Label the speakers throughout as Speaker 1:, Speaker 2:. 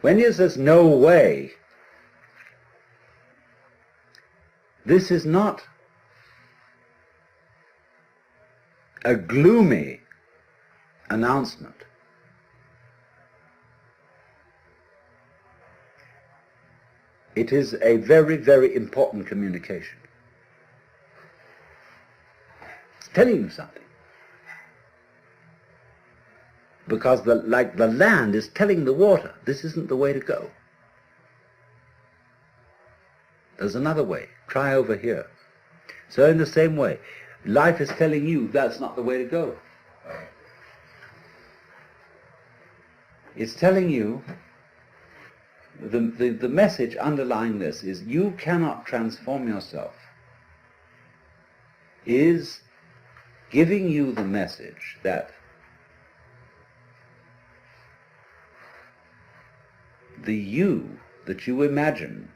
Speaker 1: When he says no way, this is not a gloomy announcement. It is a very, very important communication. It's telling you something. Because like the land is telling the water, this isn't the way to go. There's another way. Try over here. So in the same way, life is telling you that's not the way to go. It's telling you, the message underlying this is you cannot transform yourself, is giving you the message that the you that you imagine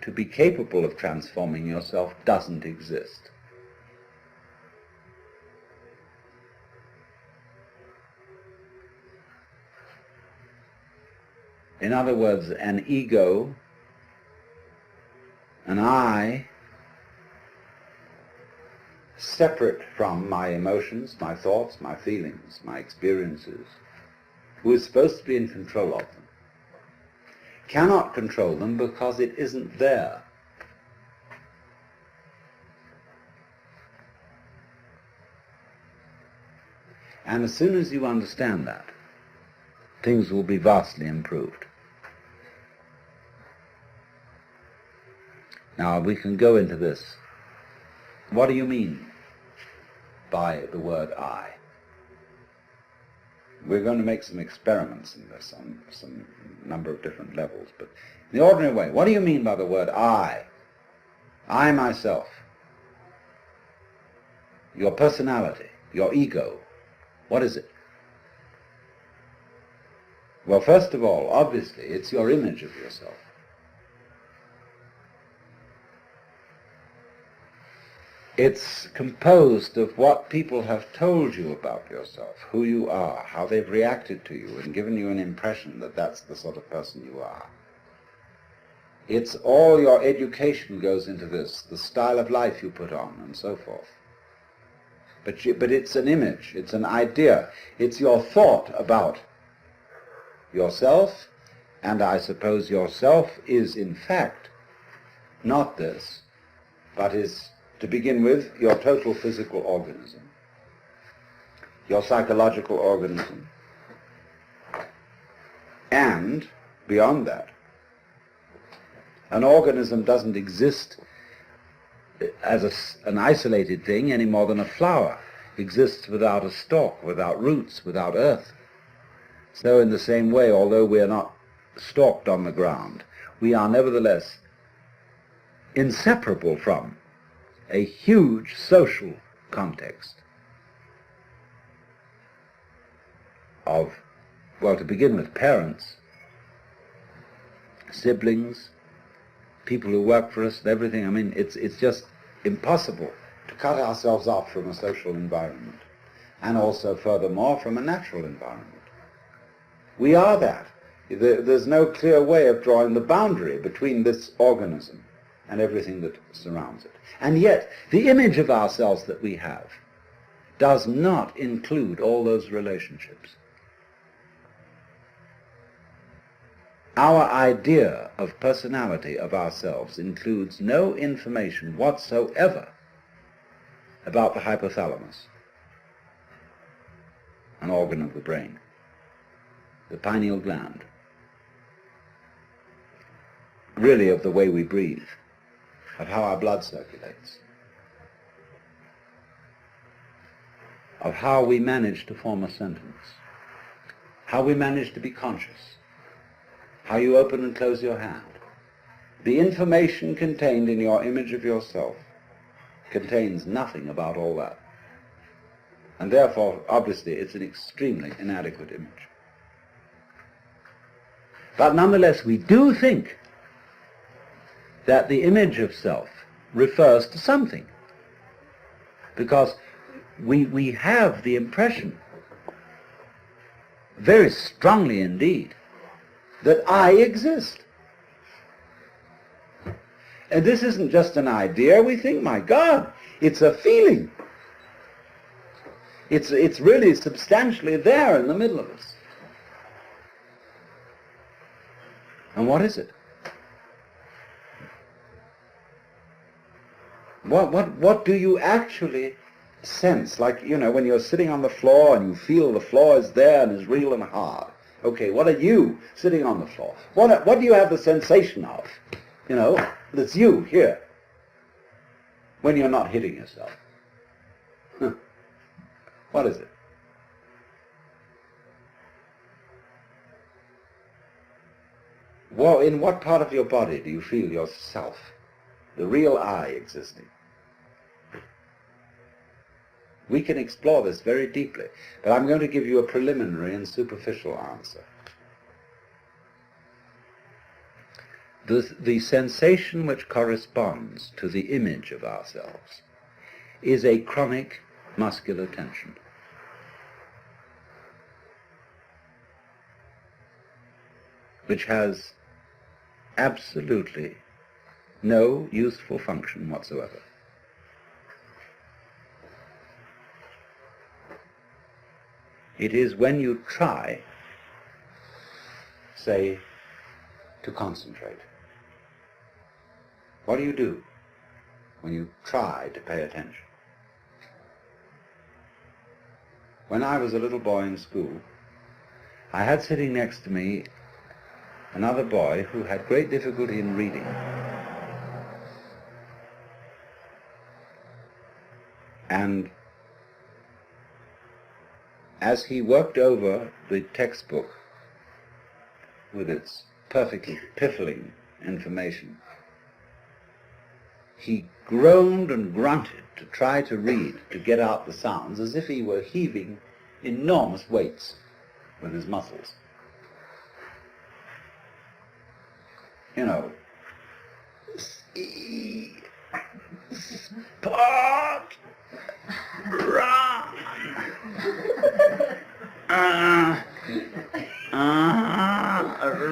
Speaker 1: to be capable of transforming yourself doesn't exist. In other words, an ego, an I, separate from my emotions, my thoughts, my feelings, my experiences, who is supposed to be in control of them, cannot control them because it isn't there. And as soon as you understand that, things will be vastly improved. Now we can go into this. What do you mean by the word I? We're going to make some experiments in this on some number of different levels, but in the ordinary way, what do you mean by the word I? I myself, your personality, your ego, what is it? Well, first of all, obviously, it's your image of yourself. It's composed of what people have told you about yourself, who you are, how they've reacted to you and given you an impression that that's the sort of person you are. It's all your education goes into this, the style of life you put on and so forth. But it's an image, it's an idea, it's your thought about yourself, and I suppose yourself is in fact not this, but is, to begin with, your total physical organism, your psychological organism, and beyond that, an organism doesn't exist as an isolated thing any more than a flower exists without a stalk, without roots, without earth. So in the same way, although we are not stalked on the ground, we are nevertheless inseparable from a huge social context of, well, to begin with, parents, siblings, people who work for us, everything. I mean, it's just impossible to cut ourselves off from a social environment, and also, furthermore, from a natural environment. We are that. There's no clear way of drawing the boundary between this organism and everything that surrounds it. And yet, the image of ourselves that we have does not include all those relationships. Our idea of personality of ourselves includes no information whatsoever about the hypothalamus, an organ of the brain, the pineal gland, really of the way we breathe, of how our blood circulates, of how we manage to form a sentence, how we manage to be conscious, how you open and close your hand. The information contained in your image of yourself contains nothing about all that. And therefore, obviously, it's an extremely inadequate image. But nonetheless, we do think that the image of self refers to something, because we have the impression, very strongly indeed, that I exist. And this isn't just an idea. We think, my God, it's a feeling. It's really substantially there in the middle of us. And what is it? What do you actually sense? Like, when you're sitting on the floor and you feel the floor is there and is real and hard. Okay, what are you sitting on the floor? What do you have the sensation of? That's you here. When you're not hitting yourself. What is it? Well, in what part of your body do you feel yourself? The real I existing? We can explore this very deeply, but I'm going to give you a preliminary and superficial answer. The sensation which corresponds to the image of ourselves is a chronic muscular tension. Which has absolutely no useful function whatsoever. It is when you try, say, to concentrate. What do you do when you try to pay attention? When I was a little boy in school, I had sitting next to me another boy who had great difficulty in reading. And as he worked over the textbook with its perfectly piffling information, he groaned and grunted to try to read, to get out the sounds, as if he were heaving enormous weights with his muscles. Spot, run,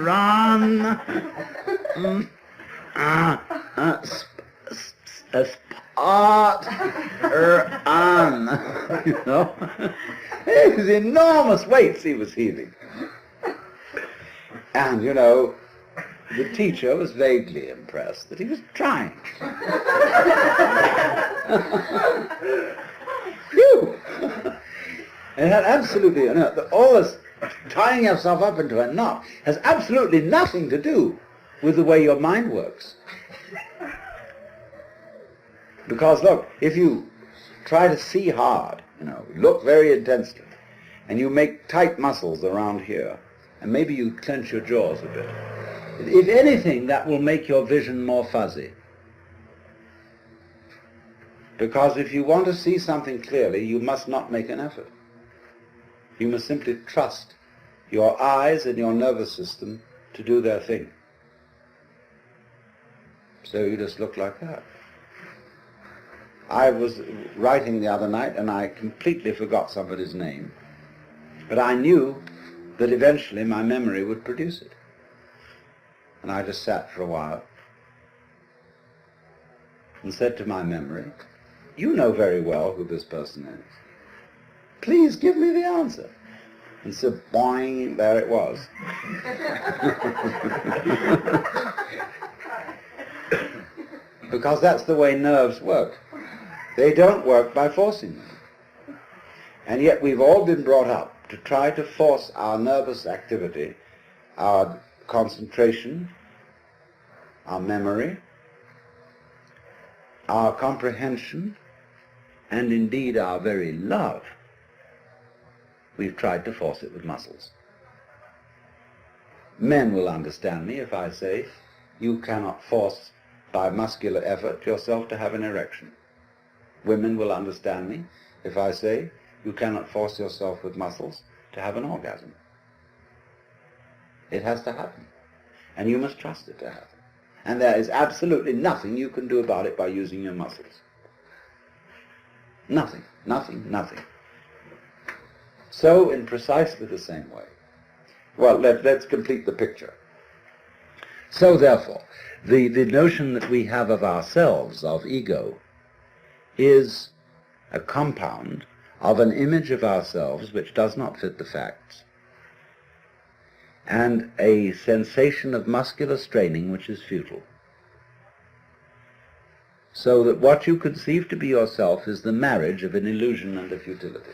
Speaker 1: run, spot, run. It was enormous weights he was heaving. And, the teacher was vaguely impressed that he was trying. Phew! And that absolutely, all this tying yourself up into a knot has absolutely nothing to do with the way your mind works. Because look, if you try to see hard, look very intensely, and you make tight muscles around here, and maybe you clench your jaws a bit, if anything, that will make your vision more fuzzy. Because if you want to see something clearly, you must not make an effort. You must simply trust your eyes and your nervous system to do their thing. So you just look like that. I was writing the other night and I completely forgot somebody's name. But I knew that eventually my memory would produce it. And I just sat for a while and said to my memory, "You know very well who this person is. Please give me the answer." And so, boing, there it was. Because that's the way nerves work. They don't work by forcing them. And yet we've all been brought up to try to force our nervous activity, our concentration, our memory, our comprehension, and indeed our very love. We've tried to force it with muscles. Men will understand me if I say you cannot force by muscular effort yourself to have an erection. Women will understand me if I say you cannot force yourself with muscles to have an orgasm. It has to happen. And you must trust it to happen. And there is absolutely nothing you can do about it by using your muscles. Nothing, nothing, nothing. So in precisely the same way, Well, let's complete the picture. So therefore, the notion that we have of ourselves, of ego, is a compound of an image of ourselves which does not fit the facts, and a sensation of muscular straining which is futile. So that what you conceive to be yourself is the marriage of an illusion and a futility.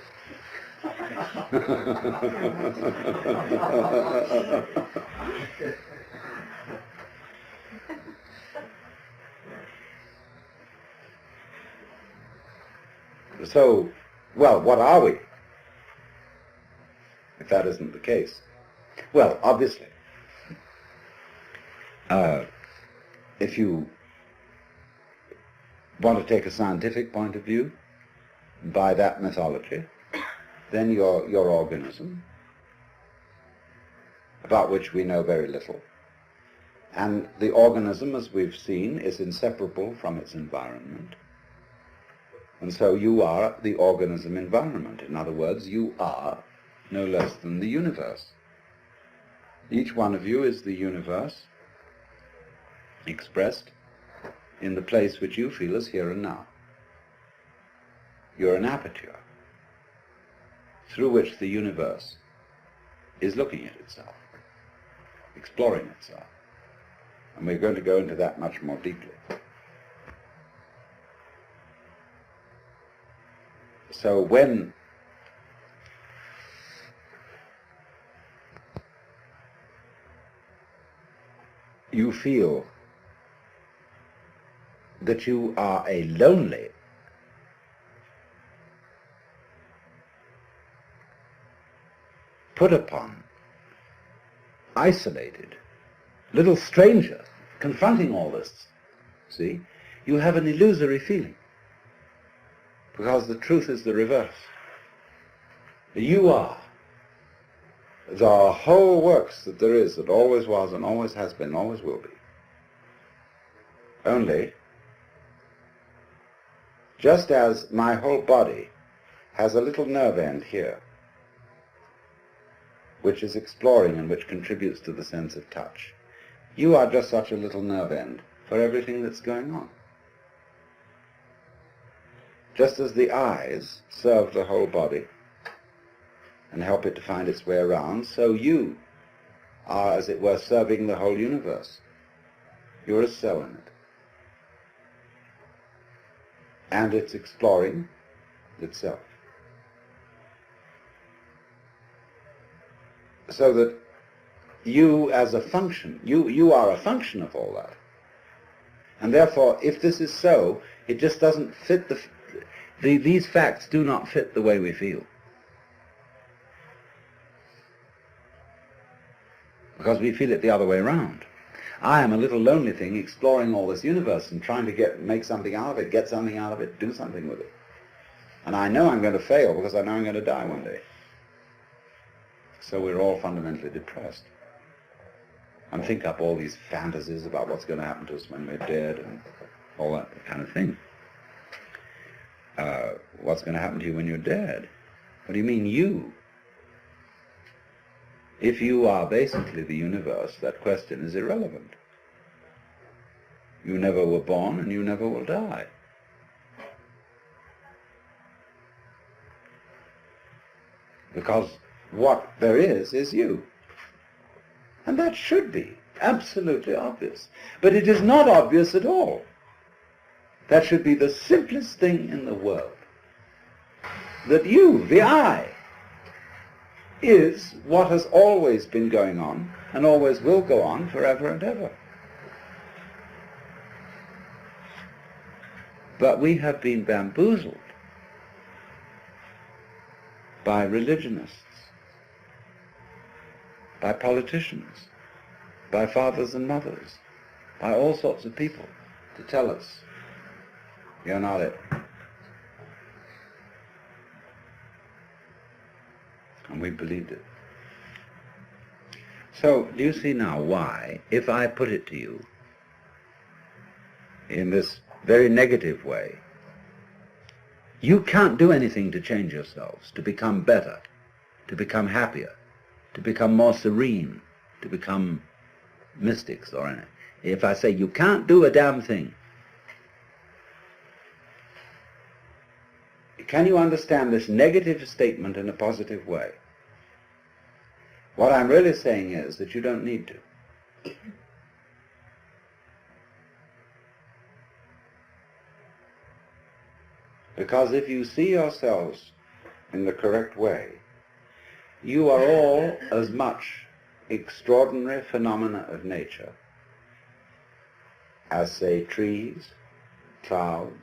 Speaker 1: So, well, what are we, if that isn't the case? Well, obviously, if you want to take a scientific point of view, by that mythology, then your organism, about which we know very little, and the organism, as we've seen, is inseparable from its environment. And so you are the organism environment. In other words, you are no less than the universe. Each one of you is the universe expressed in the place which you feel is here and now. You're an aperture through which the universe is looking at itself, exploring itself. And we're going to go into that much more deeply. So when you feel that you are a lonely, put upon, isolated, little stranger confronting all this, see, you have an illusory feeling. Because the truth is the reverse. You are the whole works that there is, that always was and always has been and always will be. Only, just as my whole body has a little nerve end here, which is exploring and which contributes to the sense of touch, you are just such a little nerve end for everything that's going on. Just as the eyes serve the whole body and help it to find its way around, so you are, as it were, serving the whole universe. You're a cell in it. And it's exploring itself. So that you as a function, you are a function of all that. And therefore, if this is so, it just doesn't fit these facts do not fit the way we feel. Because we feel it the other way around. I am a little lonely thing exploring all this universe and trying to make something out of it, get something out of it, do something with it. And I know I'm going to fail because I know I'm going to die one day. So we're all fundamentally depressed. And think up all these fantasies about what's going to happen to us when we're dead and all that kind of thing. What's going to happen to you when you're dead? What do you mean, you? If you are basically the universe, that question is irrelevant. You never were born and you never will die. Because what there is you. And that should be absolutely obvious. But it is not obvious at all. That should be the simplest thing in the world. That you, the I, is what has always been going on and always will go on forever and ever. But we have been bamboozled by religionists, by politicians, by fathers and mothers, by all sorts of people to tell us, you're not it. And we believed it. So, do you see now why, if I put it to you in this very negative way, you can't do anything to change yourselves, to become better, to become happier. to become more serene, to become mystics or anything. If I say you can't do a damn thing, can you understand this negative statement in a positive way? What I'm really saying is that you don't need to. Because if you see yourselves in the correct way, you are all as much extraordinary phenomena of nature as, say, trees, clouds,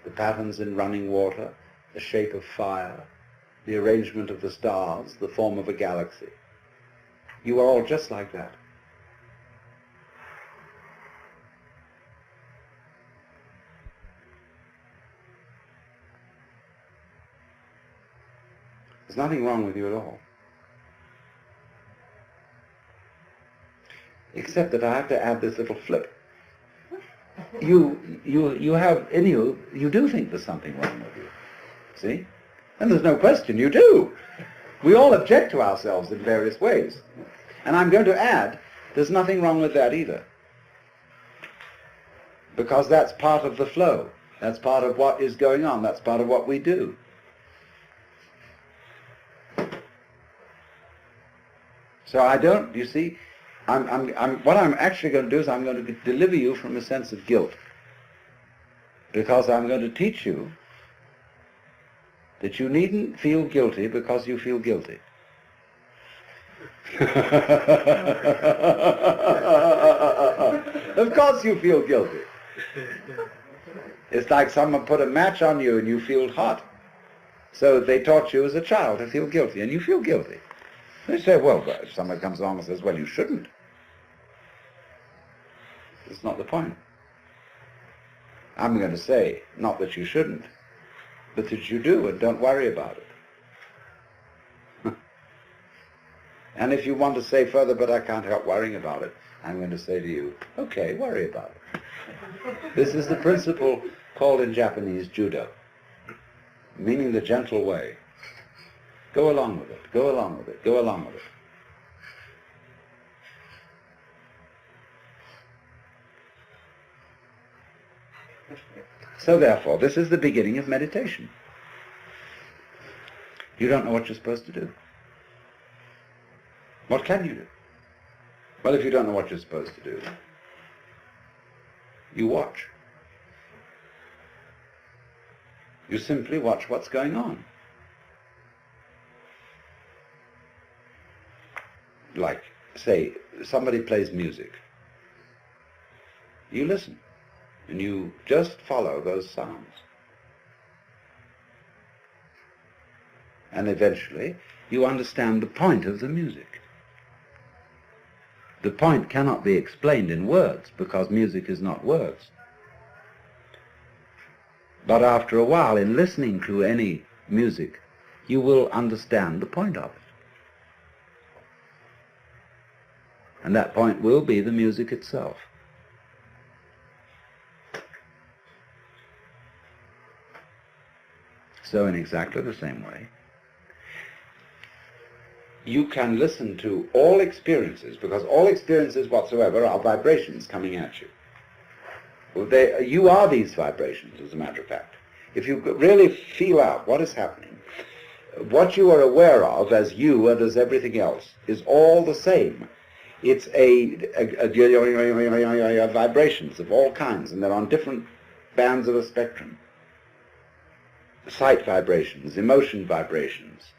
Speaker 1: the patterns in running water, the shape of fire, the arrangement of the stars, the form of a galaxy. You are all just like that. There's nothing wrong with you at all. Except that I have to add this little flip. You have in you, you do think there's something wrong with you. See? And there's no question, you do. We all object to ourselves in various ways. And I'm going to add, there's nothing wrong with that either. Because that's part of the flow. That's part of what is going on. That's part of what we do. So I don't, you see, what I'm actually going to do is I'm going to deliver you from a sense of guilt. Because I'm going to teach you that you needn't feel guilty because you feel guilty. Of course you feel guilty. It's like someone put a match on you and you feel hot. So they taught you as a child to feel guilty, and you feel guilty. They say, well, if someone comes along and says, well, you shouldn't. It's not the point. I'm going to say, not that you shouldn't, but that you do, and don't worry about it. And if you want to say further, but I can't help worrying about it, I'm going to say to you, okay, worry about it. This is the principle called in Japanese judo, meaning the gentle way. Go along with it, go along with it, go along with it. So therefore, this is the beginning of meditation. You don't know what you're supposed to do. What can you do? Well, if you don't know what you're supposed to do, you watch. You simply watch what's going on. Like, say, somebody plays music. You listen, and you just follow those sounds. And eventually, you understand the point of the music. The point cannot be explained in words, because music is not words. But after a while, in listening to any music, you will understand the point of it. And that point will be the music itself. So in exactly the same way, you can listen to all experiences, because all experiences whatsoever are vibrations coming at you. You are these vibrations, as a matter of fact. If you really feel out what is happening, what you are aware of as you and as everything else is all the same. It's a vibrations of all kinds, and they're on different bands of a spectrum. Sight vibrations, emotion vibrations,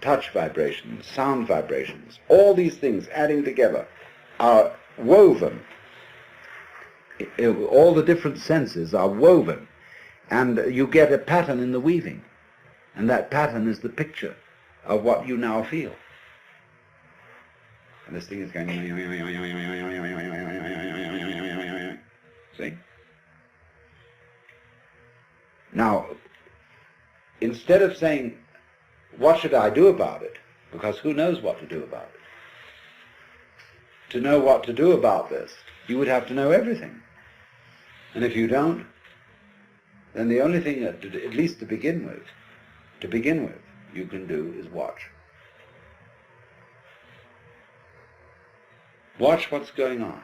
Speaker 1: touch vibrations, sound vibrations, all these things adding together are woven. All the different senses are woven, and you get a pattern in the weaving, and that pattern is the picture of what you now feel. And this thing is going, see? Now, instead of saying, what should I do about it? Because who knows what to do about it? To know what to do about this, you would have to know everything. And if you don't, then the only thing, at least to begin with, you can do is watch. Watch what's going on.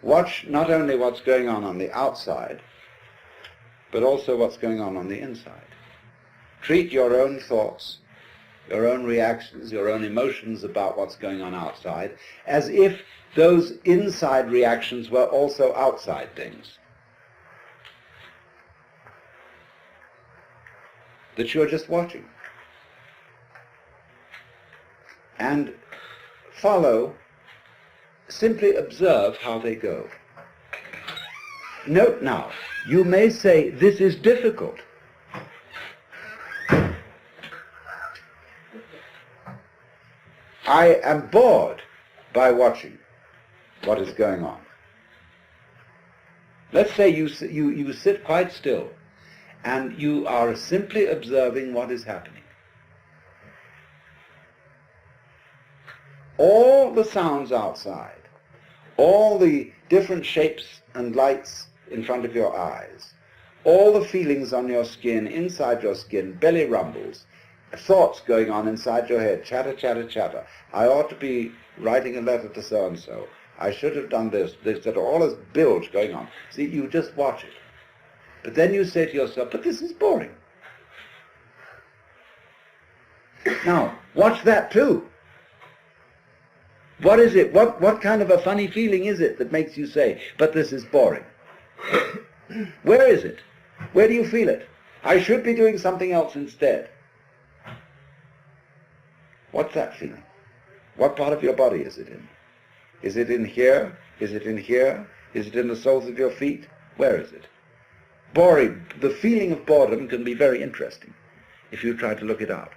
Speaker 1: Watch not only what's going on the outside, but also what's going on the inside. Treat your own thoughts, your own reactions, your own emotions about what's going on outside as if those inside reactions were also outside things. That you're just watching. And follow, simply observe how they go. Note now, you may say, this is difficult. I am bored by watching what is going on. Let's say you sit quite still and you are simply observing what is happening. All the sounds outside, all the different shapes and lights in front of your eyes, all the feelings on your skin, inside your skin, belly rumbles, thoughts going on inside your head, chatter, chatter, chatter. I ought to be writing a letter to so-and-so. I should have done this, that all this bilge going on. See, you just watch it. But then you say to yourself, but this is boring. Now, watch that too. What is it? What kind of a funny feeling is it that makes you say, but this is boring? Where is it? Where do you feel it? I should be doing something else instead. What's that feeling? What part of your body is it in? Is it in here? Is it in here? Is it in the soles of your feet? Where is it? Boring. The feeling of boredom can be very interesting if you try to look it out.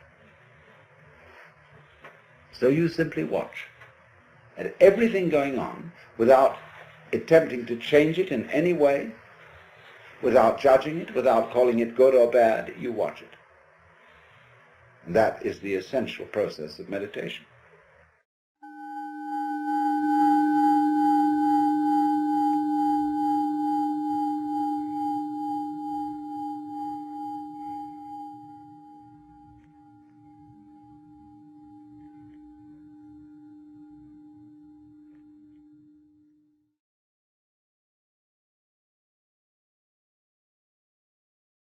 Speaker 1: So you simply watch at everything going on without attempting to change it in any way, without judging it, without calling it good or bad. You watch it. And that is the essential process of meditation.